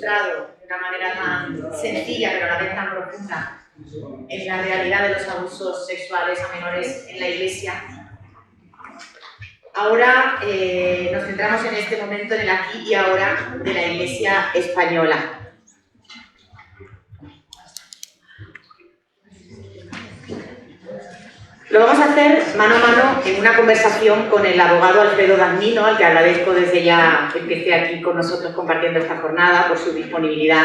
ilustrado de una manera tan sencilla pero a la vez tan profunda en la realidad de los abusos sexuales a menores en la Iglesia. Ahora nos centramos en este momento en el aquí y ahora de la Iglesia española. Lo vamos a hacer mano a mano en una conversación con el abogado Alfredo Dagnino, al que agradezco desde ya que esté aquí con nosotros compartiendo esta jornada, por su disponibilidad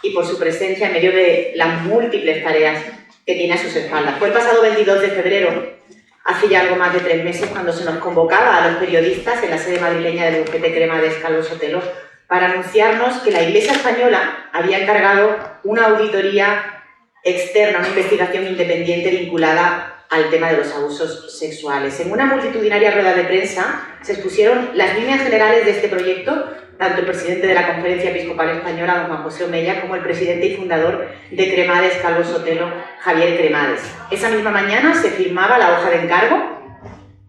y por su presencia en medio de las múltiples tareas que tiene a sus espaldas. Fue el pasado 22 de febrero, hace ya algo más de 3 meses, cuando se nos convocaba a los periodistas en la sede madrileña del bufete Cremades Calvo Sotelo para anunciarnos que la Iglesia española había encargado una auditoría externa, una investigación independiente vinculada al tema de los abusos sexuales. En una multitudinaria rueda de prensa se expusieron las líneas generales de este proyecto, tanto el presidente de la Conferencia Episcopal Española, don Juan José Omeya, como el presidente y fundador de Cremades Calvo Sotelo, Javier Cremades. Esa misma mañana se firmaba la hoja de encargo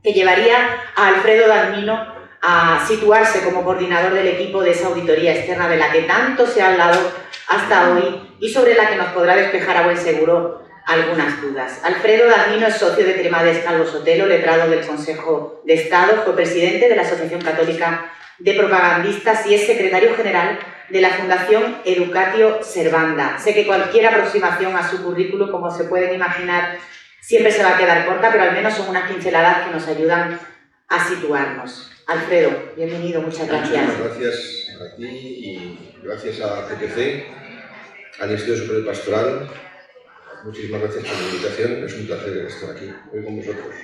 que llevaría a Alfredo Dagnino a situarse como coordinador del equipo de esa auditoría externa de la que tanto se ha hablado hasta hoy y sobre la que nos podrá despejar a buen seguro algunas dudas. Alfredo Dagnino es socio de Cremades Calvo Sotelo, letrado del Consejo de Estado, fue presidente de la Asociación Católica de Propagandistas y es secretario general de la Fundación Educatio Servanda. Sé que cualquier aproximación a su currículum, como se pueden imaginar, siempre se va a quedar corta, pero al menos son unas pinceladas que nos ayudan a situarnos. Alfredo, bienvenido, muchas gracias. Muchas gracias a ti y gracias a CPC, al Instituto Superior Pastoral. Muchísimas gracias por la invitación, es un placer estar aquí hoy con vosotros.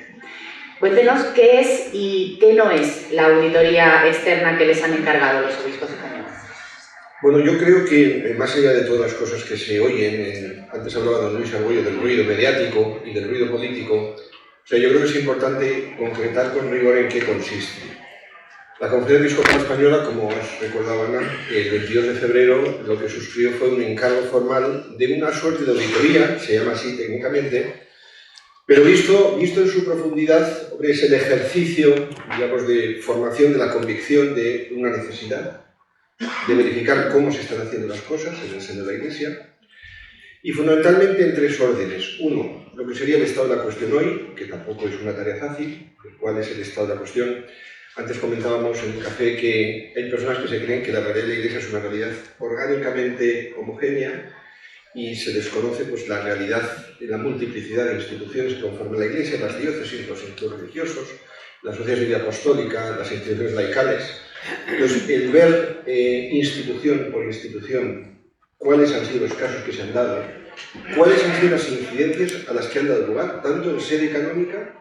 Cuéntenos qué es y qué no es la auditoría externa que les han encargado los obispos españoles. Bueno, yo creo que más allá de todas las cosas que se oyen, antes hablaba don Luis Argüello del ruido mediático y del ruido político, yo creo que es importante concretar con rigor en qué consiste. La Conferencia Episcopal Española, como os recordaba Ana, el 22 de febrero lo que suscribió fue un encargo formal de una suerte de auditoría, se llama así técnicamente, pero visto en su profundidad, es el ejercicio, digamos, de formación de la convicción de una necesidad, de verificar cómo se están haciendo las cosas en el seno de la Iglesia, y fundamentalmente en 3 órdenes. Uno, lo que sería el estado de la cuestión hoy, que tampoco es una tarea fácil, cuál es el estado de la cuestión. Antes comentábamos en un café que hay personas que se creen que la realidad de la Iglesia es una realidad orgánicamente homogénea y se desconoce pues, la realidad de la multiplicidad de instituciones que conforman la Iglesia, las diócesis, los centros religiosos, las sociedades de vida apostólica, las instituciones laicales. Entonces, el ver institución por institución cuáles han sido los casos que se han dado, cuáles han sido las incidencias a las que han dado lugar, tanto en sede canónica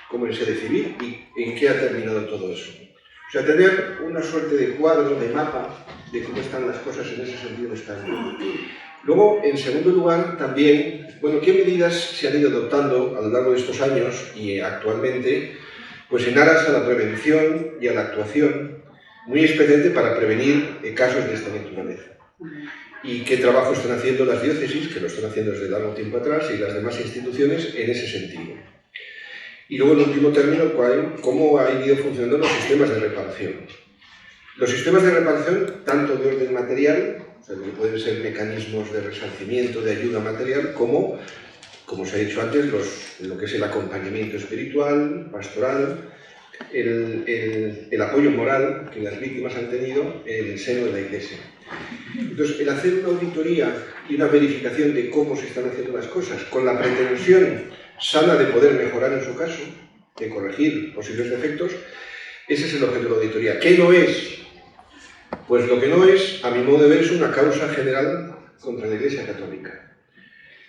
como en sede civil, y en qué ha terminado todo eso. O sea, tener una suerte de cuadro, de mapa, de cómo están las cosas en ese sentido en España. Luego, en segundo lugar, también, bueno, qué medidas se han ido adoptando a lo largo de estos años y actualmente, pues en aras a la prevención y a la actuación, muy especialmente para prevenir casos de esta naturaleza. Y qué trabajo están haciendo las diócesis, que lo están haciendo desde largo tiempo atrás, y las demás instituciones en ese sentido. Y luego, en último término, cómo han ido funcionando los sistemas de reparación. Los sistemas de reparación, tanto de orden material, o sea, que pueden ser mecanismos de resarcimiento, de ayuda material, como se ha dicho antes, lo que es el acompañamiento espiritual, pastoral, el apoyo moral que las víctimas han tenido en el seno de la Iglesia. Entonces, el hacer una auditoría y una verificación de cómo se están haciendo las cosas, con la pretensión sana de poder mejorar en su caso, de corregir posibles defectos, ese es el objeto de la auditoría. ¿Qué no es? Pues lo que no es, a mi modo de ver, es una causa general contra la Iglesia Católica.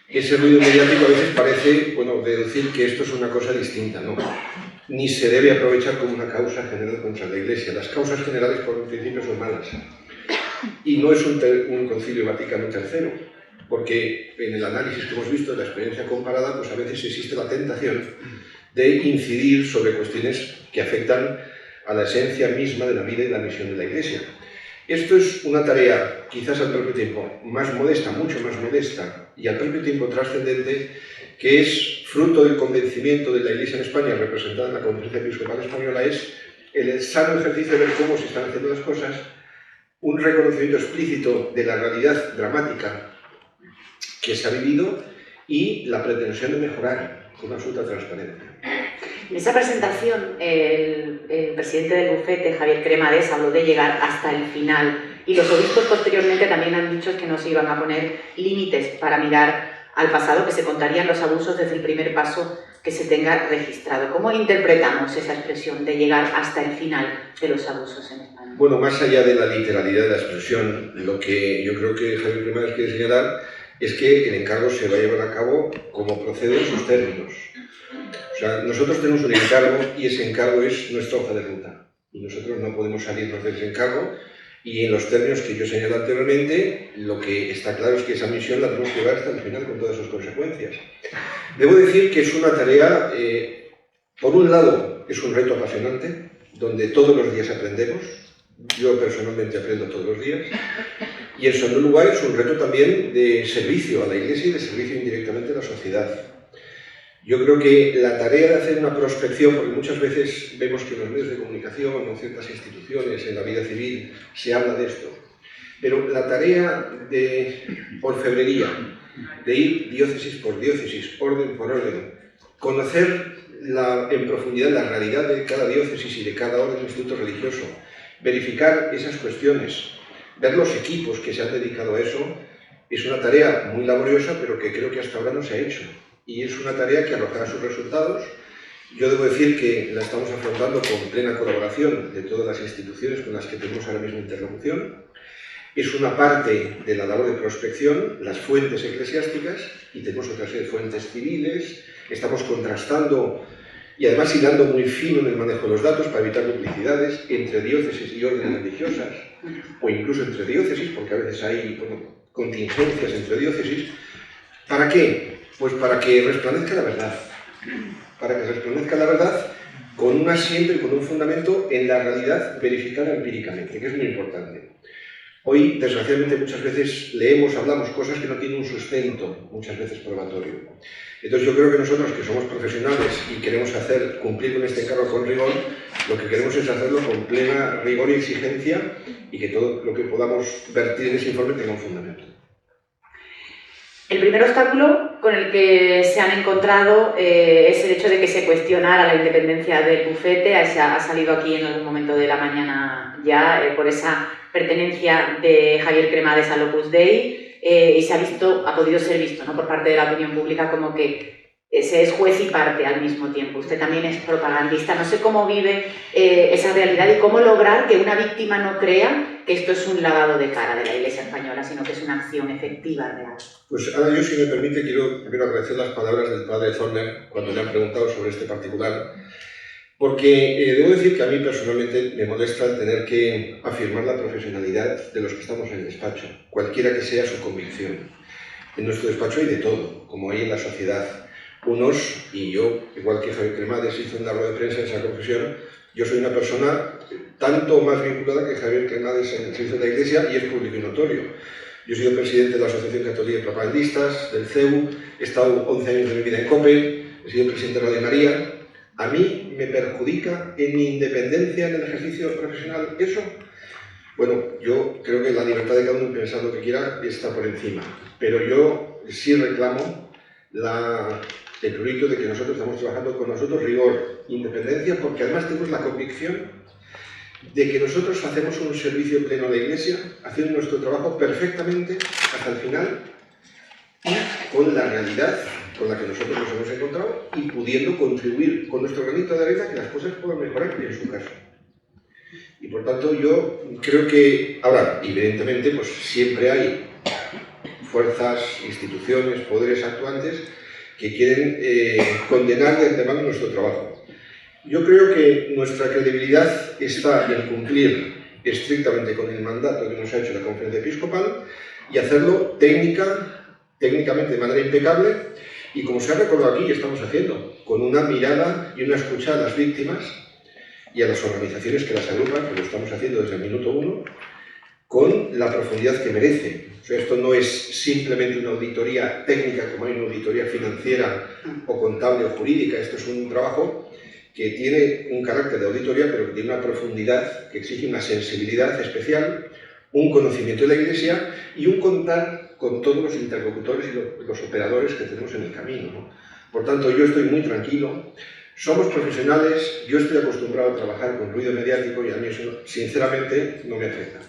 Ese ruido mediático a veces parece, bueno, deducir que esto es una cosa distinta, ¿no? Ni se debe aprovechar como una causa general contra la Iglesia. Las causas generales, por principio, son malas. Y no es un concilio Vaticano III, porque en el análisis que hemos visto de la experiencia comparada, pues a veces existe la tentación de incidir sobre cuestiones que afectan a la esencia misma de la vida y la misión de la Iglesia. Esto es una tarea, quizás al propio tiempo, más modesta, mucho más modesta, y al propio tiempo trascendente, que es fruto del convencimiento de la Iglesia en España, representada en la Conferencia Episcopal Española, es el sano ejercicio de ver cómo se están haciendo las cosas, un reconocimiento explícito de la realidad dramática que se ha vivido y la pretensión de mejorar con absoluta transparencia. En esa presentación, el presidente del bufete, Javier Cremades, habló de llegar hasta el final y los obispos posteriormente también han dicho que no se iban a poner límites para mirar al pasado, que se contarían los abusos desde el primer paso que se tenga registrado. ¿Cómo interpretamos esa expresión de llegar hasta el final de los abusos en España? Bueno, más allá de la literalidad de la expresión, lo que yo creo que Javier Cremades quiere señalar es que el encargo se va a llevar a cabo como procede en sus términos. O sea, nosotros tenemos un encargo y ese encargo es nuestra hoja de ruta. Y nosotros no podemos salirnos de ese encargo y en los términos que yo señalé anteriormente, lo que está claro es que esa misión la tenemos que llevar hasta el final con todas sus consecuencias. Debo decir que es una tarea, por un lado, es un reto apasionante, donde todos los días aprendemos. Yo personalmente aprendo todos los días. Y en segundo lugar, es un reto también de servicio a la Iglesia y de servicio indirectamente a la sociedad. Yo creo que la tarea de hacer una prospección, porque muchas veces vemos que en los medios de comunicación o en ciertas instituciones, en la vida civil, se habla de esto, pero la tarea de orfebrería, de ir diócesis por diócesis, orden por orden, conocer en profundidad la realidad de cada diócesis y de cada orden o instituto religioso, verificar esas cuestiones, ver los equipos que se han dedicado a eso, es una tarea muy laboriosa, pero que creo que hasta ahora no se ha hecho. Y es una tarea que arrojará sus resultados. Yo debo decir que la estamos afrontando con plena colaboración de todas las instituciones con las que tenemos ahora mismo interlocución. Es una parte de la labor de prospección, las fuentes eclesiásticas, y tenemos otra serie de fuentes civiles. Estamos contrastando y además hilando muy fino en el manejo de los datos para evitar duplicidades entre diócesis y órdenes religiosas, o incluso entre diócesis, porque a veces hay contingencias entre diócesis. ¿Para qué? Pues para que resplandezca la verdad. Para que resplandezca la verdad con un asiento y con un fundamento en la realidad verificada empíricamente, que es muy importante. Hoy, desgraciadamente, muchas veces leemos, hablamos cosas que no tienen un sustento, muchas veces probatorio. Entonces yo creo que nosotros, que somos profesionales y queremos cumplir con este encargo con rigor, lo que queremos es hacerlo con plena rigor y exigencia y que todo lo que podamos vertir en ese informe tenga un fundamento. El primer obstáculo con el que se han encontrado es el hecho de que se cuestionara la independencia del bufete. Ha salido aquí en algún momento de la mañana ya por esa pertenencia de Javier Cremades al Opus Dei y ha podido ser visto, ¿no?, por parte de la opinión pública como que se es juez y parte al mismo tiempo. Usted también es propagandista. No sé cómo vive esa realidad y cómo lograr que una víctima no crea que esto es un lavado de cara de la Iglesia española, sino que es una acción efectiva, real. Pues ahora yo, si me permite, quiero primero agradecer las palabras del padre Zorner cuando le han preguntado sobre este particular, porque debo decir que a mí personalmente me molesta el tener que afirmar la profesionalidad de los que estamos en el despacho, cualquiera que sea su convicción. En nuestro despacho hay de todo, como hay en la sociedad. Unos, y yo, igual que Javier Cremades hizo una rueda de prensa en esa confesión, yo soy una persona tanto más vinculada que Javier Cremades en el servicio de la Iglesia y es público y notorio. Yo he sido presidente de la Asociación Católica de Propagandistas, del CEU, he estado 11 años de mi vida en COPE, he sido presidente de Radio María. ¿A mí me perjudica en mi independencia en el ejercicio profesional eso? Bueno, yo creo que la libertad de cada uno pensar lo que quiera está por encima, pero yo sí reclamo el prurito de que nosotros estamos trabajando con nosotros rigor, independencia, porque además tenemos la convicción de que nosotros hacemos un servicio pleno a la Iglesia, haciendo nuestro trabajo perfectamente hasta el final y con la realidad con la que nosotros nos hemos encontrado y pudiendo contribuir con nuestro granito de arena que las cosas puedan mejorar en su caso. Y por tanto yo creo que, ahora, evidentemente, pues siempre hay fuerzas, instituciones, poderes actuantes que quieren condenar de antemano nuestro trabajo. Yo creo que nuestra credibilidad está en cumplir estrictamente con el mandato que nos ha hecho la Conferencia Episcopal y hacerlo técnicamente de manera impecable y, como se ha recordado aquí, estamos haciendo, con una mirada y una escucha a las víctimas y a las organizaciones que las agrupan, que lo estamos haciendo desde el minuto 1, con la profundidad que merece. O sea, esto no es simplemente una auditoría técnica, como hay una auditoría financiera o contable o jurídica. Esto es un trabajo que tiene un carácter de auditoría, pero que tiene una profundidad, que exige una sensibilidad especial, un conocimiento de la Iglesia y un contar con todos los interlocutores y los operadores que tenemos en el camino, ¿no? Por tanto, yo estoy muy tranquilo. Somos profesionales, yo estoy acostumbrado a trabajar con ruido mediático y a mí eso, sinceramente, no me afecta.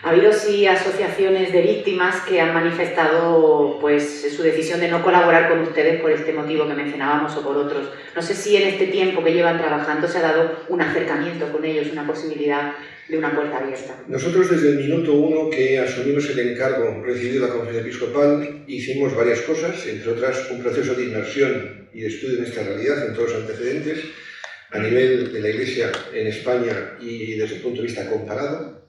Ha habido sí asociaciones de víctimas que han manifestado pues, su decisión de no colaborar con ustedes por este motivo que mencionábamos o por otros. No sé si en este tiempo que llevan trabajando se ha dado un acercamiento con ellos, una posibilidad de una puerta abierta. Nosotros desde el minuto 1 que asumimos el encargo recibido de la Conferencia Episcopal hicimos varias cosas, entre otras un proceso de inmersión y de estudio en esta realidad, en todos los antecedentes, a nivel de la Iglesia en España y desde el punto de vista comparado.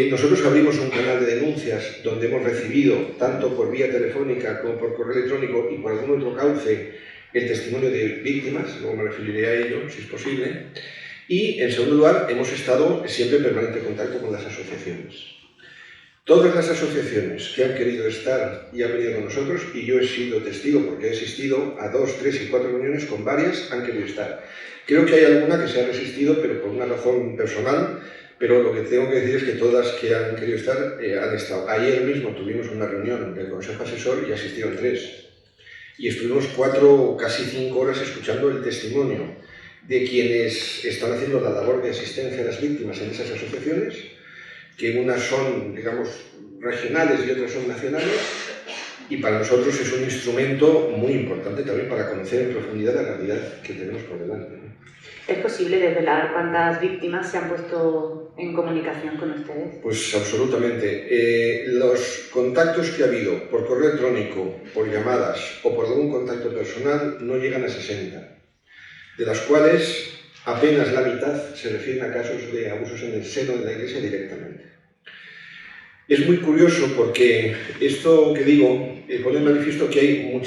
Nosotros abrimos un canal de denuncias donde hemos recibido, tanto por vía telefónica como por correo electrónico y por algún otro cauce, el testimonio de víctimas, luego me referiré a ello, si es posible. Y, en segundo lugar, hemos estado siempre en permanente contacto con las asociaciones. Todas las asociaciones que han querido estar y han venido con nosotros, y yo he sido testigo porque he asistido a 2, 3 y 4 reuniones con varias, han querido estar. Creo que hay alguna que se ha resistido, pero por una razón personal, pero lo que tengo que decir es que todas que han querido estar han estado. Ayer mismo tuvimos una reunión del Consejo Asesor y asistieron 3. Y estuvimos 4, casi 5 horas escuchando el testimonio de quienes están haciendo la labor de asistencia a las víctimas en esas asociaciones, que unas son, digamos, regionales y otras son nacionales, y para nosotros es un instrumento muy importante también para conocer en profundidad la realidad que tenemos por delante, ¿no? ¿Es posible desvelar cuántas víctimas se han puesto en comunicación con ustedes? Pues absolutamente. Los contactos que ha habido por correo electrónico, por llamadas o por algún contacto personal no llegan a 60, de las cuales apenas la mitad se refieren a casos de abusos en el seno de la Iglesia directamente. Es muy curioso porque esto que digo pone en manifiesto que hay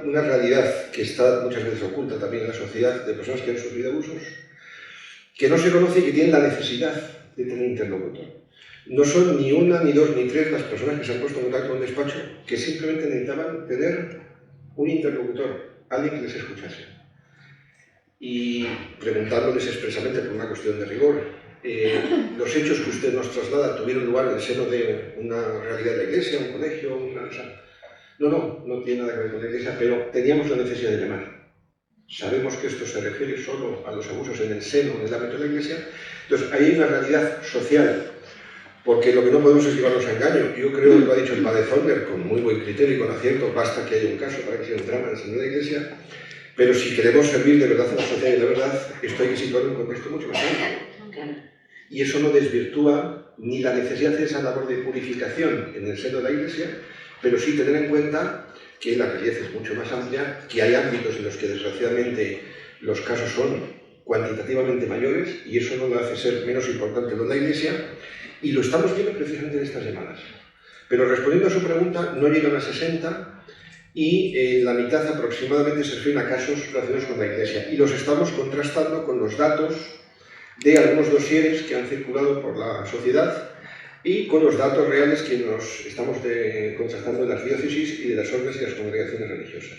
una realidad que está muchas veces oculta también en la sociedad de personas que han sufrido abusos, que no se conoce y que tienen la necesidad de tener interlocutor. No son ni una, ni dos, ni tres las personas que se han puesto en contacto con un despacho que simplemente necesitaban tener un interlocutor, alguien que les escuchase. Y preguntándoles expresamente por una cuestión de rigor, los hechos que usted nos traslada tuvieron lugar en el seno de una realidad de la Iglesia, un colegio, una... No tiene nada que ver con la Iglesia, pero teníamos la necesidad de llamar. Sabemos que esto se refiere solo a los abusos en el seno, en el ámbito de la Iglesia. Entonces, ahí hay una realidad social, porque lo que no podemos es llevarnos a engaño. Yo creo que lo ha dicho el padre Zoller, con muy buen criterio y con acierto, basta que haya un caso para que sea un drama en el seno de la Iglesia, pero si queremos servir de verdad a la sociedad y de verdad, esto hay que situarlo en un contexto mucho más amplio. Y eso no desvirtúa ni la necesidad de esa labor de purificación en el seno de la Iglesia, pero sí tener en cuenta que la realidad es mucho más amplia, que hay ámbitos en los que desgraciadamente los casos son cuantitativamente mayores y eso no lo hace ser menos importante lo de la Iglesia, y lo estamos viendo precisamente en estas semanas. Pero respondiendo a su pregunta, no llegan a 60 y la mitad aproximadamente se refieren a casos relacionados con la Iglesia, y los estamos contrastando con los datos de algunos dosieres que han circulado por la sociedad y con los datos reales que nos estamos contrastando de las diócesis y de las órdenes y las congregaciones religiosas.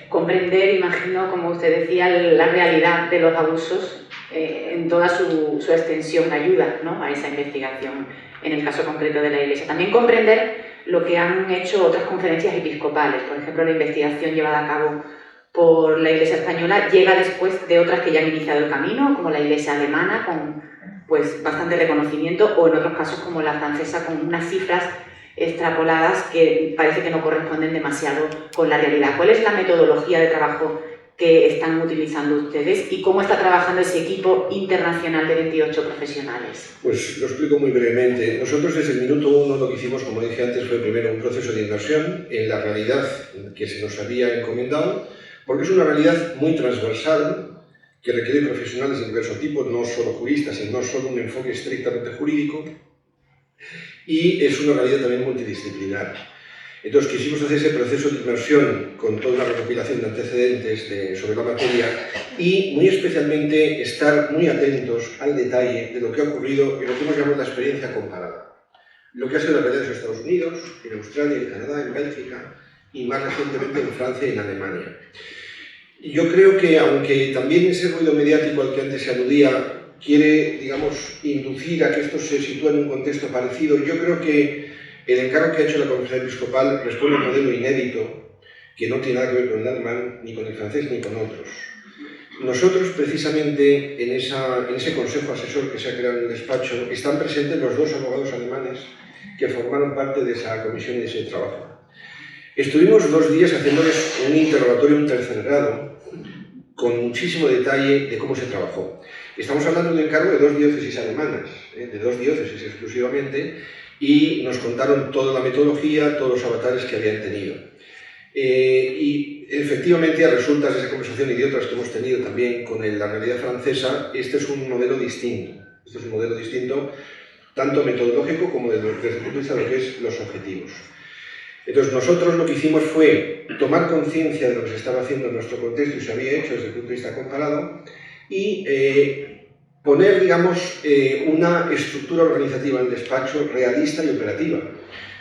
Comprender, imagino, como usted decía, la realidad de los abusos en toda su extensión ayuda, ¿no?, a esa investigación en el caso concreto de la Iglesia. También comprender lo que han hecho otras conferencias episcopales, por ejemplo, la investigación llevada a cabo por la Iglesia española llega después de otras que ya han iniciado el camino, como la Iglesia alemana, con pues, bastante reconocimiento, o en otros casos como la francesa, con unas cifras extrapoladas que parece que no corresponden demasiado con la realidad. ¿Cuál es la metodología de trabajo que están utilizando ustedes y cómo está trabajando ese equipo internacional de 28 profesionales? Pues lo explico muy brevemente. Nosotros desde el minuto 1 lo que hicimos, como dije antes, fue primero un proceso de inmersión en la realidad que se nos había encomendado, porque es una realidad muy transversal que requiere profesionales de diverso tipo, no solo juristas, sino no solo un enfoque estrictamente jurídico, y es una realidad también multidisciplinar. Entonces quisimos hacer ese proceso de inmersión con toda una recopilación de antecedentes sobre la materia y muy especialmente estar muy atentos al detalle de lo que ha ocurrido en lo que hemos llamado la experiencia comparada. Lo que ha sido la realidad en los Estados Unidos, en Australia, en Canadá, en Bélgica y más recientemente en Francia y en Alemania. Y yo creo que, aunque también ese ruido mediático al que antes se aludía quiere, digamos, inducir a que esto se sitúe en un contexto parecido. Yo creo que el encargo que ha hecho la Conferencia Episcopal responde a un modelo inédito que no tiene nada que ver con el alemán, ni con el francés, ni con otros. Nosotros, precisamente, en ese consejo asesor que se ha creado en el despacho, están presentes los dos abogados alemanes que formaron parte de esa comisión y de ese trabajo. Estuvimos 2 días haciéndoles un interrogatorio, un tercer grado, con muchísimo detalle de cómo se trabajó. Estamos hablando de un encargo de 2 diócesis alemanas, de 2 diócesis exclusivamente, y nos contaron toda la metodología, todos los avatares que habían tenido. Y efectivamente, a resultas de esa conversación y de otras que hemos tenido también con la realidad francesa, este es un modelo distinto. Este es un modelo distinto, tanto metodológico como desde el punto de vista de lo que es los objetivos. Entonces, nosotros lo que hicimos fue tomar conciencia de lo que se estaba haciendo en nuestro contexto y se había hecho desde el punto de vista comparado y poner, digamos, una estructura organizativa en el despacho realista y operativa.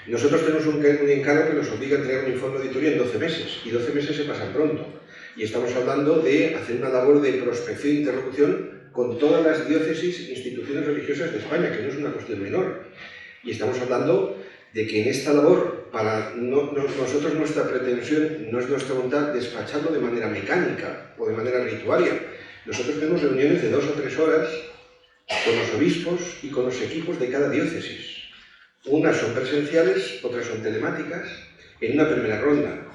Nosotros tenemos un encargo que nos obliga a entregar un informe de auditoría en 12 meses, y 12 meses se pasan pronto. Y estamos hablando de hacer una labor de prospección e interlocución con todas las diócesis e instituciones religiosas de España, que no es una cuestión menor. Y estamos hablando de que en esta labor, nosotros nuestra pretensión no es nuestra voluntad despacharlo de manera mecánica o de manera rituaria. Nosotros tenemos reuniones de 2 o 3 horas con los obispos y con los equipos de cada diócesis. Unas son presenciales, otras son telemáticas, en una primera ronda.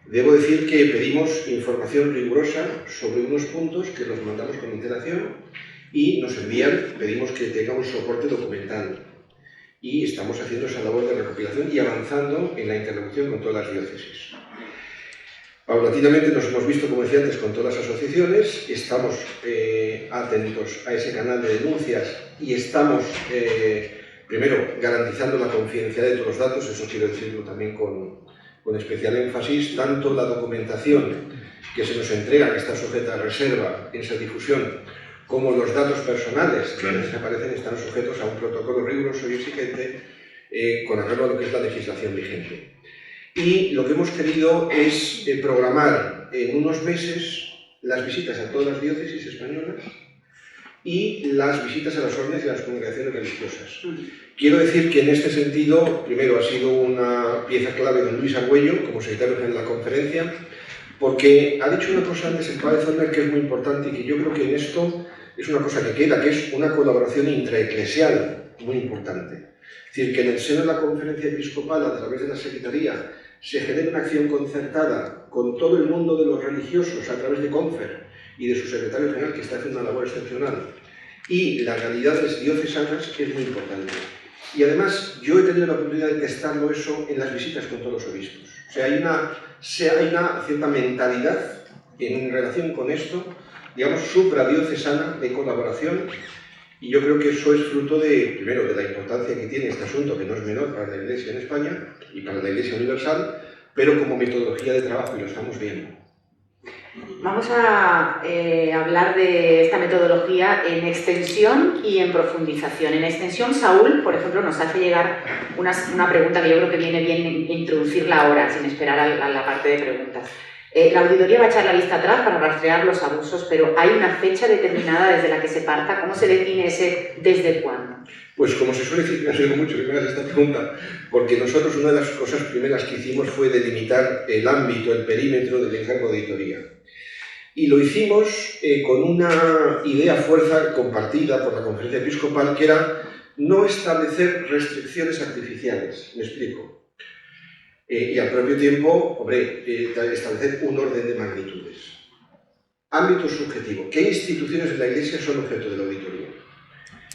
Debo decir que pedimos información rigurosa sobre unos puntos que los mandamos con antelación y nos envían, pedimos que tengamos soporte documental. Y estamos haciendo esa labor de recopilación y avanzando en la interlocución con todas las diócesis. Paulatinamente nos hemos visto, como decía antes, con todas las asociaciones, estamos atentos a ese canal de denuncias y estamos, primero, garantizando la confidencialidad de todos los datos, eso quiero decirlo también con especial énfasis, tanto la documentación que se nos entrega, que está sujeta a reserva en esa difusión, como los datos personales que aparecen están sujetos a un protocolo riguroso y exigente con arreglo a lo que es la legislación vigente. Y lo que hemos querido es programar en unos meses las visitas a todas las diócesis españolas y las visitas a las órdenes y a las congregaciones religiosas. Quiero decir que en este sentido, primero ha sido una pieza clave don Luis Argüello, como secretario general de la conferencia, porque ha dicho una cosa antes el padre Zollner que es muy importante y que yo creo que en esto es una cosa que queda, que es una colaboración intraeclesial muy importante. Es decir, que en el seno de la conferencia episcopal, a través de la secretaría, se genere una acción concertada con todo el mundo de los religiosos a través de Confer y de su secretario general, que está haciendo una labor excepcional, y las realidades diocesanas, que es muy importante. Y además, yo he tenido la oportunidad de testarlo eso en las visitas con todos los obispos. O sea, hay una cierta mentalidad en relación con esto, digamos, supradiocesana de colaboración, y yo creo que eso es fruto primero, de la importancia que tiene este asunto, que no es menor para la Iglesia en España y para la Iglesia universal, pero como metodología de trabajo, y lo estamos viendo. Vamos a hablar de esta metodología en extensión y en profundización. En extensión, Saúl, por ejemplo, nos hace llegar una pregunta que yo creo que viene bien introducirla ahora, sin esperar a la parte de preguntas. La auditoría va a echar la vista atrás para rastrear los abusos, pero ¿hay una fecha determinada desde la que se parta? ¿Cómo se define ese desde cuándo? Pues como se suele decir, me ha sido mucho que me hagas esta pregunta, porque nosotros una de las cosas primeras que hicimos fue delimitar el ámbito, el perímetro del encargo de auditoría. Y lo hicimos con una idea fuerza compartida por la Conferencia Episcopal, que era no establecer restricciones artificiales. Me explico. Y al propio tiempo, hombre, establecer un orden de magnitudes. Ámbito subjetivo. ¿Qué instituciones de la Iglesia son objeto de la auditoría?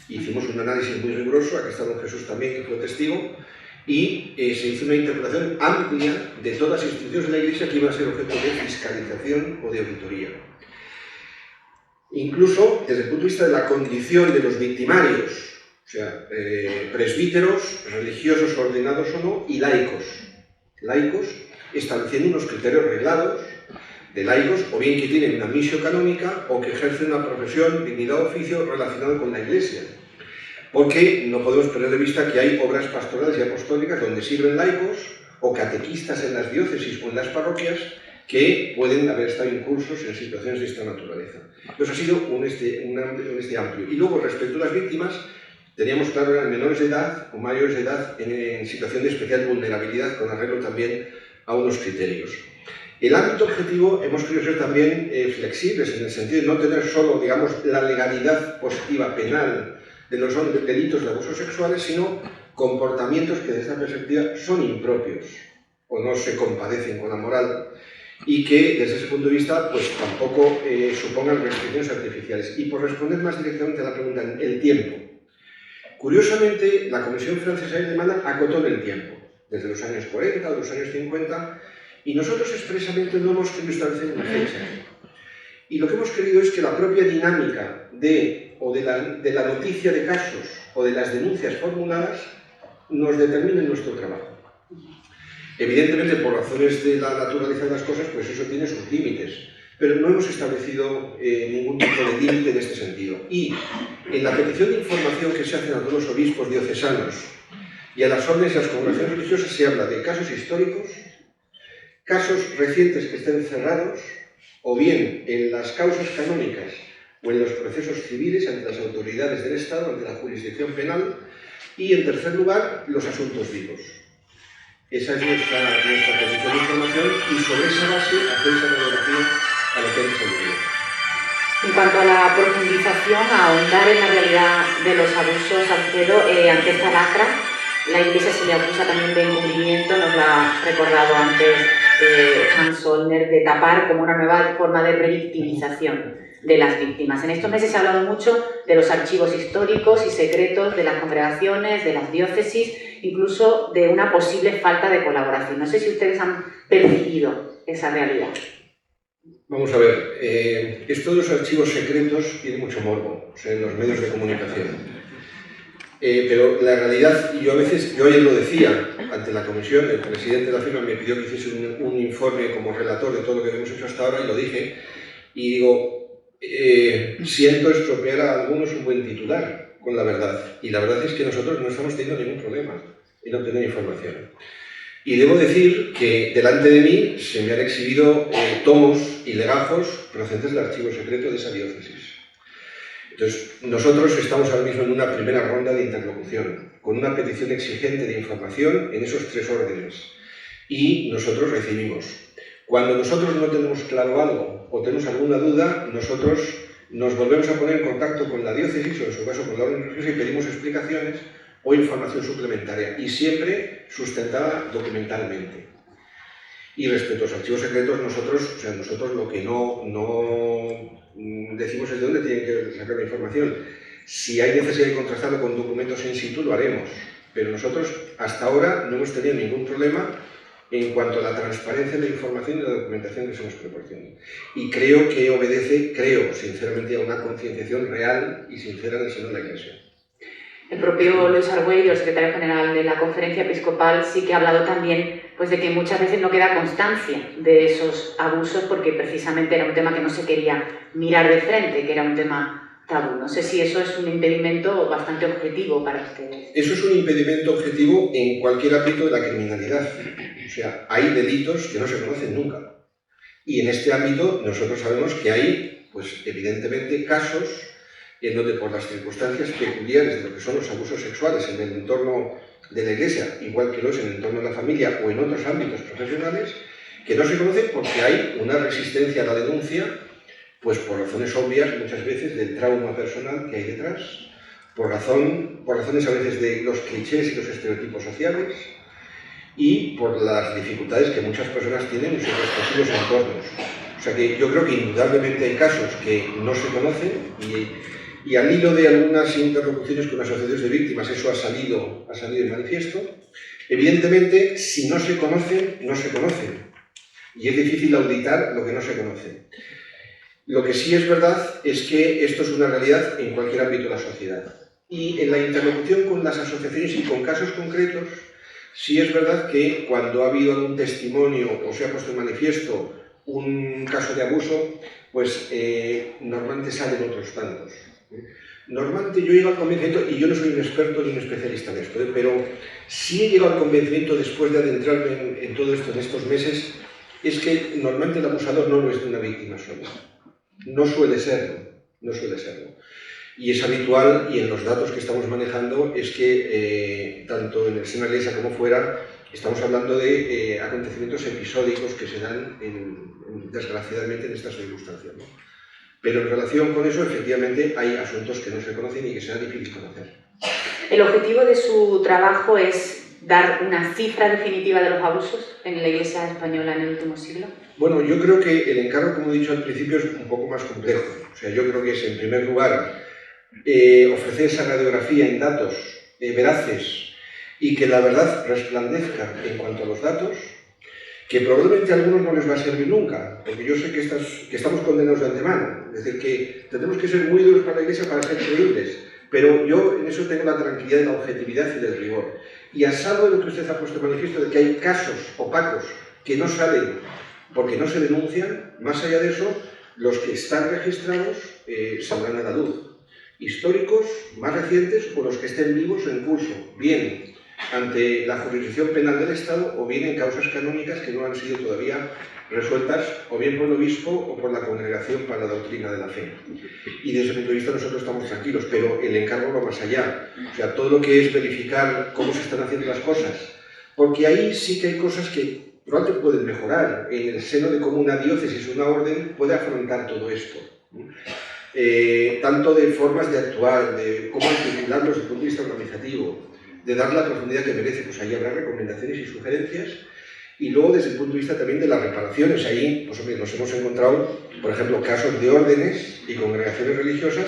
Hicimos un análisis muy riguroso, aquí está don Jesús también, que fue testigo, y se hizo una interpretación amplia de todas las instituciones de la Iglesia que iban a ser objeto de fiscalización o de auditoría. Incluso desde el punto de vista de la condición de los victimarios, o sea, presbíteros, religiosos ordenados o no, y laicos. Laicos, estableciendo unos criterios reglados de laicos, o bien que tienen una misión canónica o que ejercen una profesión, dignidad o oficio relacionado con la Iglesia. Porque no podemos perder de vista que hay obras pastorales y apostólicas donde sirven laicos o catequistas en las diócesis o en las parroquias que pueden haber estado incursos en situaciones de esta naturaleza. Entonces ha sido un amplio. Y luego, respecto a las víctimas, teníamos claro que eran menores de edad o mayores de edad en situación de especial vulnerabilidad, con arreglo también a unos criterios. El ámbito objetivo hemos querido ser también flexibles, en el sentido de no tener solo, digamos, la legalidad positiva penal de los delitos de abusos sexuales, sino comportamientos que desde esta perspectiva son impropios o no se compadecen con la moral y que desde ese punto de vista pues tampoco supongan restricciones artificiales. Y por responder más directamente a la pregunta, el tiempo. Curiosamente, la Comisión Francesa y Alemana acotó en el tiempo, desde los años 40 o los años 50, y nosotros expresamente no hemos querido establecer una fecha. Y lo que hemos querido es que la propia dinámica de la noticia de casos o de las denuncias formuladas nos determine nuestro trabajo. Evidentemente, por razones de la naturaleza de las cosas, pues eso tiene sus límites, pero no hemos establecido ningún tipo de límite en este sentido. Y en la petición de información que se hacen a todos los obispos diocesanos y a las órdenes y a las congregaciones religiosas se habla de casos históricos, casos recientes que estén cerrados, o bien en las causas canónicas o en los procesos civiles ante las autoridades del Estado, ante la jurisdicción penal, y en tercer lugar, los asuntos vivos. Esa es nuestra petición de información y sobre esa base hacer esa radiografía a lo que hemos aludido. En cuanto a la profundización, a ahondar en la realidad de los abusos, Alfredo, ante esta lacra, la Iglesia se le acusa también de encubrimiento, nos lo ha recordado antes Hans Zollner, de tapar como una nueva forma de revictimización de las víctimas. En estos meses se ha hablado mucho de los archivos históricos y secretos de las congregaciones, de las diócesis, incluso de una posible falta de colaboración. No sé si ustedes han percibido esa realidad. Vamos a ver, esto de los archivos secretos tiene mucho morbo, o sea, en los medios de comunicación. Pero la realidad, y yo ayer lo decía ante la comisión, el presidente de la firma me pidió que hiciese un informe como relator de todo lo que hemos hecho hasta ahora, y lo dije, y digo, siento estropear a algunos un buen titular con la verdad, y la verdad es que nosotros no estamos teniendo ningún problema en obtener información. Y debo decir que delante de mí se me han exhibido tomos y legajos procedentes del archivo secreto de esa diócesis. Entonces, nosotros estamos ahora mismo en una primera ronda de interlocución, con una petición exigente de información en esos 3 órdenes. Y nosotros recibimos. Cuando nosotros no tenemos claro algo o tenemos alguna duda, nosotros nos volvemos a poner en contacto con la diócesis, o en su caso con la orden religiosa, y pedimos explicaciones o información suplementaria, y siempre sustentada documentalmente. Y respecto a los archivos secretos, nosotros lo que no decimos es de dónde tienen que sacar la información. Si hay necesidad de contrastarlo con documentos in situ, lo haremos. Pero nosotros, hasta ahora, no hemos tenido ningún problema en cuanto a la transparencia de la información y la documentación que se nos proporciona. Y creo que obedece, sinceramente, a una concienciación real y sincera del seno de la Iglesia. El propio Luis Argüello, el secretario general de la Conferencia Episcopal, sí que ha hablado también pues, de que muchas veces no queda constancia de esos abusos porque precisamente era un tema que no se quería mirar de frente, que era un tema tabú. No sé si eso es un impedimento bastante objetivo para ustedes. Eso es un impedimento objetivo en cualquier ámbito de la criminalidad. O sea, hay delitos que no se conocen nunca. Y en este ámbito nosotros sabemos que hay, pues evidentemente, casos en donde por las circunstancias peculiares de lo que son los abusos sexuales en el entorno de la Iglesia, igual que lo es en el entorno de la familia o en otros ámbitos profesionales, que no se conocen porque hay una resistencia a la denuncia, pues por razones obvias muchas veces del trauma personal que hay detrás, por razones a veces de los clichés y los estereotipos sociales, y por las dificultades que muchas personas tienen en sus respectivos entornos. O sea que yo creo que indudablemente hay casos que no se conocen y al hilo de algunas interlocuciones con asociaciones de víctimas eso ha salido en manifiesto. Evidentemente, si no se conocen, no se conocen. Y es difícil auditar lo que no se conoce. Lo que sí es verdad es que esto es una realidad en cualquier ámbito de la sociedad. Y en la interlocución con las asociaciones y con casos concretos, sí es verdad que cuando ha habido algún testimonio o se ha puesto en manifiesto un caso de abuso, pues normalmente salen otros tantos. Normalmente yo llego al convencimiento, y yo no soy un experto ni un especialista en esto, pero sí he llegado al convencimiento después de adentrarme en todo esto en estos meses, es que normalmente el abusador no lo es de una víctima sola. No suele serlo, no suele serlo. Y es habitual, y en los datos que estamos manejando, es que tanto en el seno de la Iglesia como fuera, estamos hablando de acontecimientos episódicos que se dan, desgraciadamente, en estas circunstancias, ¿no? Pero en relación con eso, efectivamente, hay asuntos que no se conocen y que será difícil conocer. ¿El objetivo de su trabajo es dar una cifra definitiva de los abusos en la Iglesia española en el último siglo? Bueno, yo creo que el encargo, como he dicho al principio, es un poco más complejo. O sea, yo creo que es, en primer lugar, ofrecer esa radiografía en datos veraces y que la verdad resplandezca en cuanto a los datos, que probablemente a algunos no les va a servir nunca, porque yo sé que estamos condenados de antemano. Es decir, que tendremos que ser muy duros para la Iglesia para ser creíbles, pero yo en eso tengo la tranquilidad de la objetividad y del rigor. Y a salvo de lo que usted ha puesto de manifiesto, de que hay casos opacos que no salen porque no se denuncian, más allá de eso, los que están registrados saldrán a la luz. Históricos, más recientes, o los que estén vivos o en curso, bien ante la jurisdicción penal del Estado o bien en causas canónicas que no han sido todavía resueltas o bien por el obispo o por la Congregación para la Doctrina de la Fe. Y desde ese punto de vista nosotros estamos tranquilos, pero el encargo va más allá. O sea, todo lo que es verificar cómo se están haciendo las cosas, porque ahí sí que hay cosas que probablemente pueden mejorar. En el seno de cómo una diócesis, una orden, puede afrontar todo esto. Tanto de formas de actuar, de cómo articularlos desde el punto de vista organizativo, de dar la profundidad que merece, pues ahí habrá recomendaciones y sugerencias. Y luego desde el punto de vista también de las reparaciones, ahí pues, hombre, nos hemos encontrado, por ejemplo, casos de órdenes y congregaciones religiosas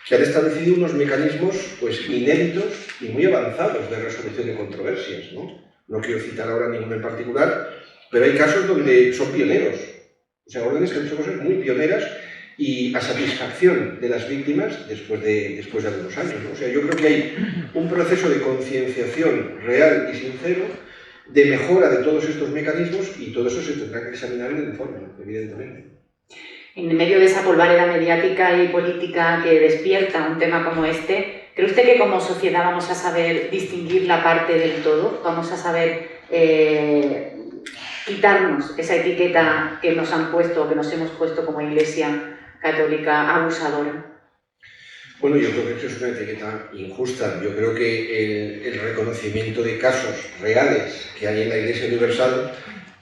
que han establecido unos mecanismos pues, inéditos y muy avanzados de resolución de controversias, ¿no? No quiero citar ahora ninguno en particular, pero hay casos donde son pioneros, o sea, órdenes que han hecho cosas muy pioneras y a satisfacción de las víctimas después de algunos años, ¿no? O sea, yo creo que hay un proceso de concienciación real y sincero de mejora de todos estos mecanismos y todo eso se tendrá que examinar en el informe, evidentemente. En medio de esa polvareda mediática y política que despierta un tema como este, ¿cree usted que como sociedad vamos a saber distinguir la parte del todo? ¿Vamos a saber quitarnos esa etiqueta que nos han puesto, que nos hemos puesto como Iglesia Católica abusadora? Bueno, yo creo que eso es una etiqueta injusta. Yo creo que el reconocimiento de casos reales que hay en la Iglesia Universal,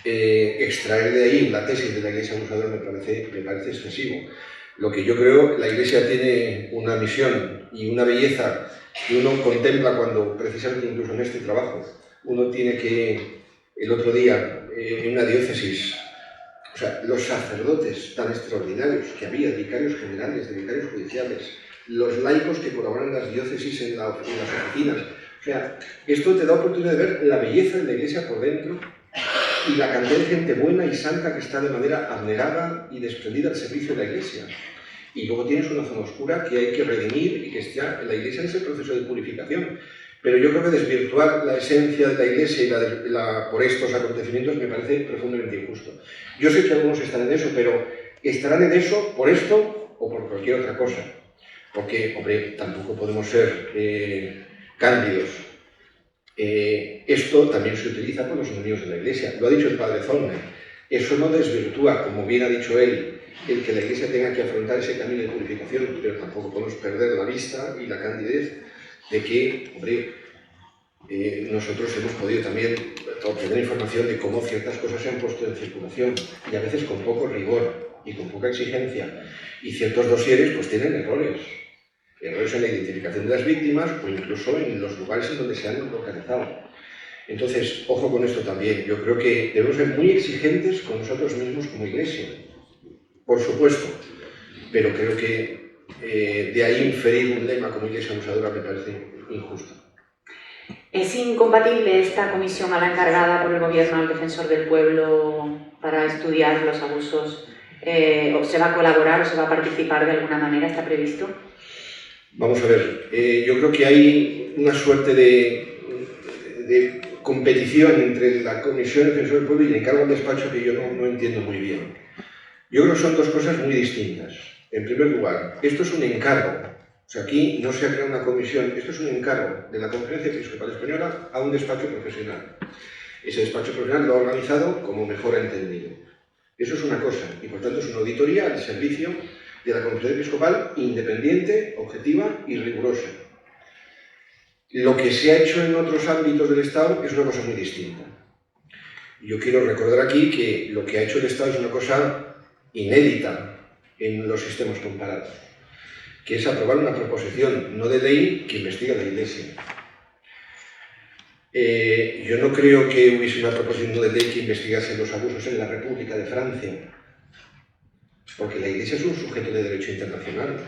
extraer de ahí la tesis de la Iglesia abusadora me parece excesivo. Lo que yo creo, la Iglesia tiene una misión y una belleza que uno contempla cuando, precisamente incluso en este trabajo, uno tiene que, el otro día, en una diócesis, o sea, los sacerdotes tan extraordinarios que había, vicarios generales, vicarios judiciales, los laicos que colaboran en las diócesis, en las oficinas. O sea, esto te da oportunidad de ver la belleza de la Iglesia por dentro y la cantidad de gente buena y santa que está de manera abnegada y desprendida al servicio de la Iglesia. Y luego tienes una zona oscura que hay que redimir y que está en la Iglesia en ese proceso de purificación. Pero yo creo que desvirtuar la esencia de la Iglesia y por estos acontecimientos me parece profundamente injusto. Yo sé que algunos están en eso, pero ¿estarán en eso por esto o por cualquier otra cosa? Porque, hombre, tampoco podemos ser cándidos. Esto también se utiliza por los enemigos de la Iglesia. Lo ha dicho el padre Zollner. Eso no desvirtúa, como bien ha dicho él, el que la Iglesia tenga que afrontar ese camino de purificación, pero tampoco podemos perder la vista y la candidez de que, hombre, nosotros hemos podido también obtener información de cómo ciertas cosas se han puesto en circulación y a veces con poco rigor y con poca exigencia. Y ciertos dosieres pues tienen errores en la identificación de las víctimas o incluso en los lugares en donde se han localizado. Entonces, ojo con esto también. Yo creo que debemos ser muy exigentes con nosotros mismos como Iglesia, por supuesto, pero creo que de ahí inferir un lema como Iglesia abusadora me parece injusto. ¿Es incompatible esta comisión a la encargada por el Gobierno al Defensor del Pueblo para estudiar los abusos? ¿O se va a colaborar o se va a participar de alguna manera? ¿Está previsto? Vamos a ver, yo creo que hay una suerte de competición entre la Comisión Defensor del Pueblo y el encargo del despacho que yo no entiendo muy bien. Yo creo que son dos cosas muy distintas. En primer lugar, esto es un encargo. O sea, aquí no se ha creado una comisión, esto es un encargo de la Conferencia Episcopal Española a un despacho profesional. Ese despacho profesional lo ha organizado como mejor ha entendido. Eso es una cosa, y por tanto es una auditoría al servicio de la Conferencia Episcopal independiente, objetiva y rigurosa. Lo que se ha hecho en otros ámbitos del Estado es una cosa muy distinta. Yo quiero recordar aquí que lo que ha hecho el Estado es una cosa inédita en los sistemas comparados, que es aprobar una proposición no de ley que investiga la Iglesia. Yo no creo que hubiese una proposición no de ley que investigase los abusos en la República de Francia, porque la Iglesia es un sujeto de derecho internacional.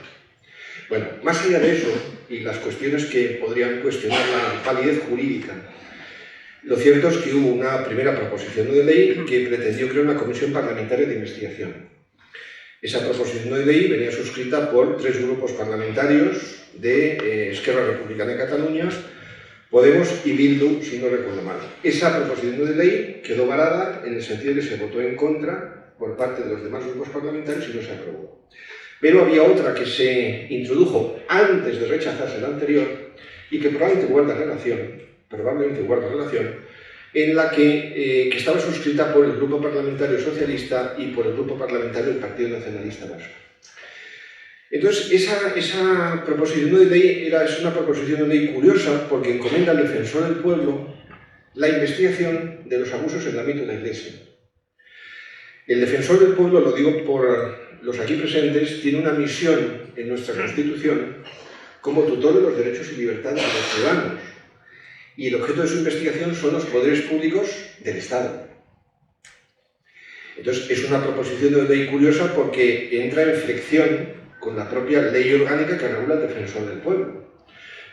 Bueno, más allá de eso, y las cuestiones que podrían cuestionar la validez jurídica, lo cierto es que hubo una primera proposición de ley que pretendió crear una comisión parlamentaria de investigación. Esa proposición de ley venía suscrita por 3 grupos parlamentarios de Esquerra Republicana de Cataluña, Podemos y Bildu, si no recuerdo mal. Esa proposición de ley quedó varada en el sentido de que se votó en contra por parte de los demás grupos parlamentarios y no se aprobó. Pero había otra que se introdujo antes de rechazarse la anterior y que probablemente guarda relación, en la que estaba suscrita por el Grupo Parlamentario Socialista y por el Grupo Parlamentario del Partido Nacionalista Vasco. Entonces, esa proposición de ley es una proposición de ley curiosa porque encomienda al defensor del pueblo la investigación de los abusos en el ámbito de la Iglesia. El defensor del pueblo, lo digo por los aquí presentes, tiene una misión en nuestra Constitución como tutor de los derechos y libertades de los ciudadanos. Y el objeto de su investigación son los poderes públicos del Estado. Entonces, es una proposición de ley curiosa porque entra en fricción con la propia ley orgánica que regula el defensor del pueblo.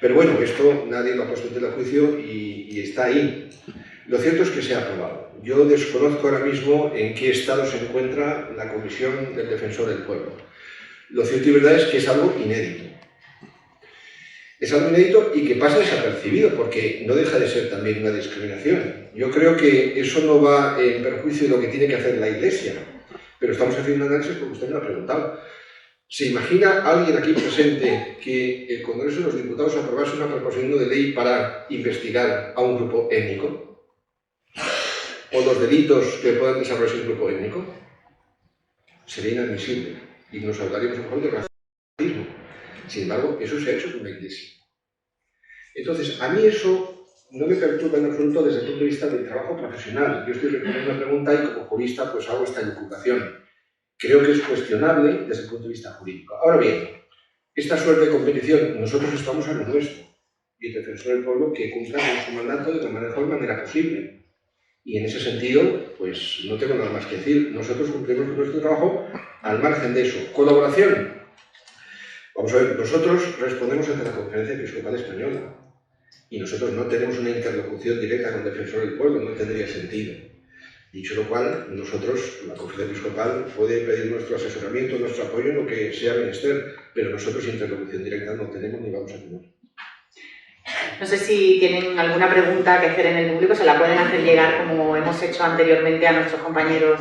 Pero bueno, esto nadie lo ha puesto en tela de juicio y está ahí. Lo cierto es que se ha aprobado. Yo desconozco ahora mismo en qué estado se encuentra la Comisión del Defensor del Pueblo. Lo cierto y verdad es que es algo inédito. Es algo inédito y que pasa desapercibido, porque no deja de ser también una discriminación. Yo creo que eso no va en perjuicio de lo que tiene que hacer la Iglesia, pero estamos haciendo un análisis porque usted me lo ha preguntado. ¿Se imagina alguien aquí presente que el Congreso de los Diputados aprobase una proposición de ley para investigar a un grupo étnico? ¿O los delitos que puedan desarrollarse un grupo étnico? Sería inadmisible y nos hablaríamos a lo mejor de racismo. Sin embargo, eso se ha hecho con la Iglesia. Entonces, a mí eso no me perturba en absoluto desde el punto de vista del trabajo profesional. Yo estoy respondiendo una pregunta y como jurista pues hago esta elucubración. Creo que es cuestionable desde el punto de vista jurídico. Ahora bien, esta suerte de competición, nosotros estamos a lo nuestro y el defensor del pueblo que cumpla con su mandato de la mejor manera posible. Y en ese sentido, pues no tengo nada más que decir. Nosotros cumplimos con nuestro trabajo al margen de eso. Colaboración. Vamos a ver, nosotros respondemos ante la Conferencia Episcopal Española y nosotros no tenemos una interlocución directa con el defensor del pueblo, no tendría sentido. Dicho lo cual, nosotros, la Conferencia Episcopal, puede pedir nuestro asesoramiento, nuestro apoyo en lo que sea menester, pero nosotros interlocución directa no tenemos ni vamos a tener. No sé si tienen alguna pregunta que hacer en el público, se la pueden hacer llegar como hemos hecho anteriormente a nuestros compañeros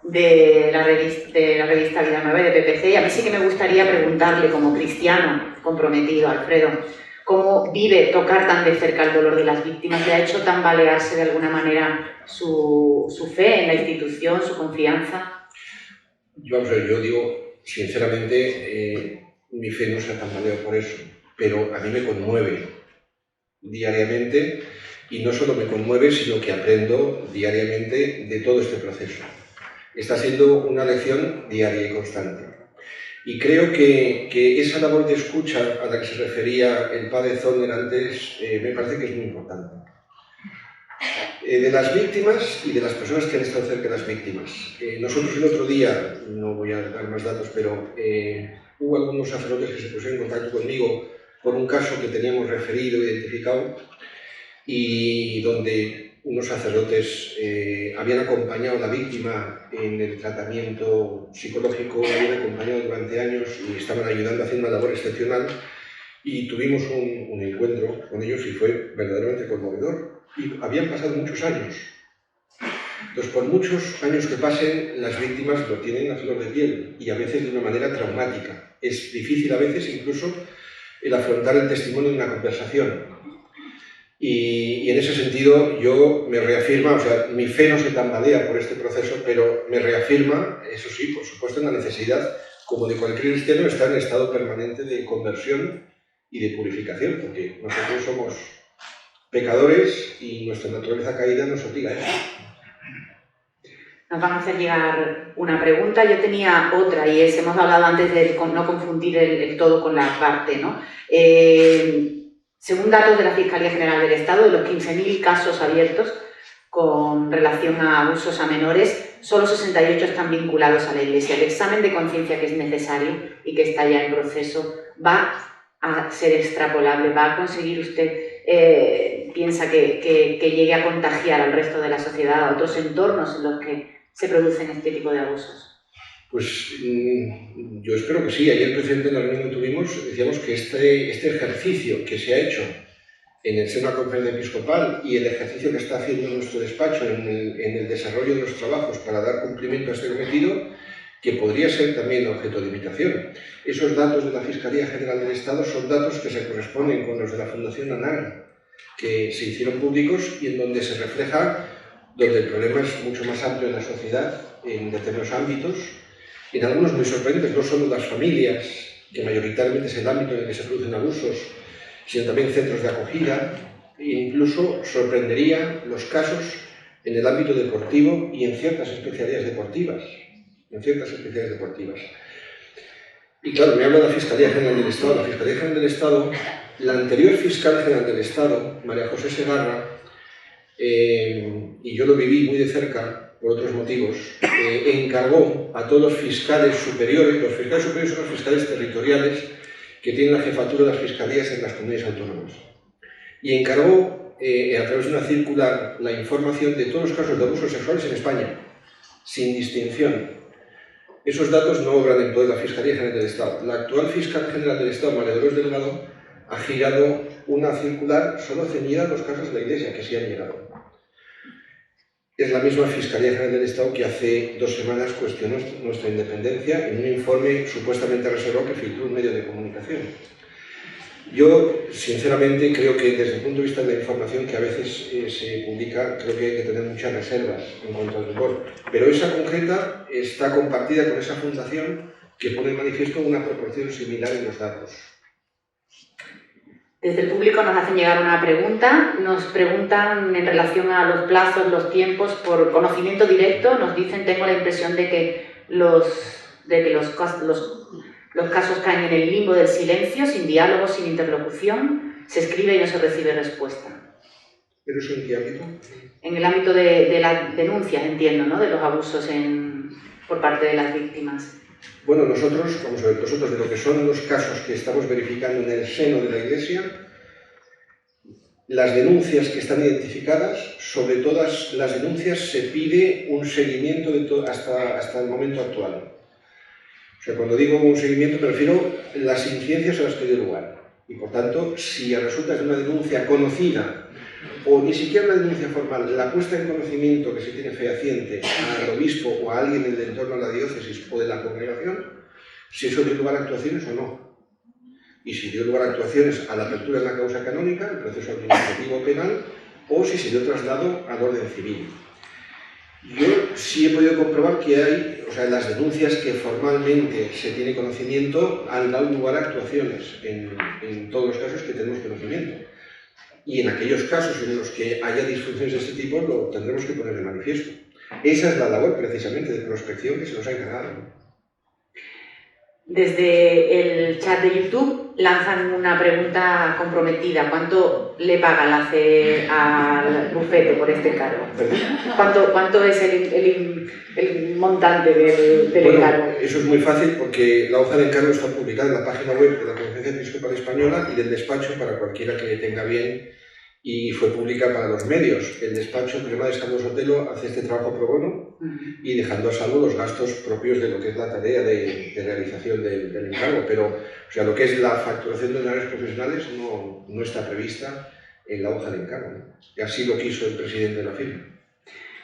de la revista Vida Nueva de PPC. Y a mí sí que me gustaría preguntarle, como cristiano comprometido, Alfredo, ¿cómo vive tocar tan de cerca el dolor de las víctimas? ¿Le ha hecho tambalearse de alguna manera su fe en la institución, su confianza? Vamos a ver, yo digo, sinceramente, mi fe no se ha tambaleado por eso, pero a mí me conmueve diariamente, y no solo me conmueve, sino que aprendo diariamente de todo este proceso. Está siendo una lección diaria y constante. Y creo que esa labor de escucha a la que se refería el padre Zollner antes me parece que es muy importante. De las víctimas y de las personas que han estado cerca de las víctimas. Nosotros el otro día, no voy a dar más datos, pero hubo algunos sacerdotes que se pusieron en contacto conmigo por un caso que teníamos referido, identificado, y donde unos sacerdotes habían acompañado a la víctima en el tratamiento psicológico, habían acompañado durante años y estaban ayudando, haciendo una labor excepcional, y tuvimos un encuentro con ellos y fue verdaderamente conmovedor. Y habían pasado muchos años. Entonces, por muchos años que pasen, las víctimas lo tienen a flor de piel y a veces de una manera traumática. Es difícil a veces incluso el afrontar el testimonio de una conversación. Y en ese sentido yo me reafirma, o sea, mi fe no se tambalea por este proceso, pero me reafirma, eso sí, por supuesto, en la necesidad, como de cualquier cristiano, estar en estado permanente de conversión y de purificación, porque nosotros somos pecadores y nuestra naturaleza caída nos obliga a eso. Nos van a hacer llegar una pregunta. Yo tenía otra y es, hemos hablado antes de no confundir el todo con la parte, ¿no? Según datos de la Fiscalía General del Estado, de los 15.000 casos abiertos con relación a abusos a menores, solo 68 están vinculados a la Iglesia. El examen de conciencia que es necesario y que está ya en proceso va a ser extrapolable, va a conseguir usted, piensa que llegue a contagiar al resto de la sociedad, a otros entornos en los que se producen este tipo de abusos. Pues yo espero que sí. Ayer, precisamente, en la reunión que tuvimos, decíamos que este ejercicio que se ha hecho en el seno de la Conferencia Episcopal y el ejercicio que está haciendo nuestro despacho en el desarrollo de los trabajos para dar cumplimiento a este cometido, que podría ser también objeto de imitación. Esos datos de la Fiscalía General del Estado son datos que se corresponden con los de la Fundación ANAR, que se hicieron públicos y en donde se refleja donde el problema es mucho más amplio en la sociedad, en determinados ámbitos, en algunos muy sorprendentes, no solo las familias, que mayoritariamente es el ámbito en el que se producen abusos, sino también centros de acogida, e incluso sorprendería los casos en el ámbito deportivo y en ciertas especialidades deportivas. Y claro, me habla de la Fiscalía General del Estado. La Fiscalía General del Estado, la anterior Fiscal General del Estado, María José Segarra, y yo lo viví muy de cerca por otros motivos, encargó a todos los fiscales superiores son los fiscales territoriales que tienen la jefatura de las fiscalías en las comunidades autónomas, y encargó a través de una circular la información de todos los casos de abusos sexuales en España, sin distinción. Esos datos no obran en poder de la Fiscalía General del Estado. La actual Fiscal General del Estado, María Dolores Delgado, ha girado una circular solo ceñida a los casos de la Iglesia, que sí han llegado. Es la misma Fiscalía General del Estado que hace 2 semanas cuestionó nuestra independencia en un informe supuestamente reservado que filtró un medio de comunicación. Yo, sinceramente, creo que desde el punto de vista de la información que a veces se publica, creo que hay que tener muchas reservas en cuanto al rigor. Pero esa concreta está compartida con esa fundación que pone en manifiesto una proporción similar en los datos. Desde el público nos hacen llegar una pregunta. Nos preguntan en relación a los plazos, los tiempos, por conocimiento directo. Nos dicen, tengo la impresión de que los casos caen en el limbo del silencio, sin diálogo, sin interlocución, se escribe y no se recibe respuesta. ¿Pero eso en qué ámbito? En el ámbito de las denuncias, entiendo, ¿no? De los abusos por parte de las víctimas. Bueno, nosotros de lo que son los casos que estamos verificando en el seno de la Iglesia, las denuncias que están identificadas, sobre todas las denuncias se pide un seguimiento hasta el momento actual. O sea, cuando digo un seguimiento me refiero a las incidencias a las que dio lugar. Y por tanto, si resulta de una denuncia conocida o ni siquiera una denuncia formal, la puesta en conocimiento que se tiene fehaciente al obispo o a alguien del entorno de la diócesis o de la congregación, si eso dio lugar a actuaciones o no. Y si dio lugar a actuaciones a la apertura de la causa canónica, el proceso administrativo penal, o si se dio traslado al orden civil. Yo sí he podido comprobar que hay, las denuncias que formalmente se tiene conocimiento han dado lugar a actuaciones en todos los casos que tenemos conocimiento. Y en aquellos casos en los que haya disfunciones de este tipo, lo tendremos que poner de manifiesto. Esa es la labor, precisamente, de prospección que se nos ha encargado. Desde el chat de YouTube lanzan una pregunta comprometida. ¿Cuánto le paga al bufete por este cargo? ¿Cuánto es el montante del encargo? Eso es muy fácil porque la hoja de encargo está publicada en la página web de la Conferencia Episcopal Española y del despacho para cualquiera que tenga bien, y fue pública para los medios. El despacho, el problema de Carlos Sotelo, hace este trabajo pro bono y dejando a salvo los gastos propios de lo que es la tarea de realización del encargo. Pero lo que es la facturación de honorarios profesionales no está prevista en la hoja de encargo, ¿no? Y así lo quiso el presidente de la firma.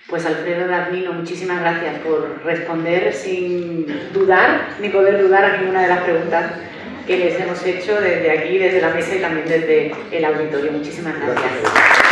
Pues Alfredo Dagnino, muchísimas gracias por responder sin dudar ni poder dudar a ninguna de las preguntas que les hemos hecho desde aquí, desde la mesa y también desde el auditorio. Muchísimas gracias.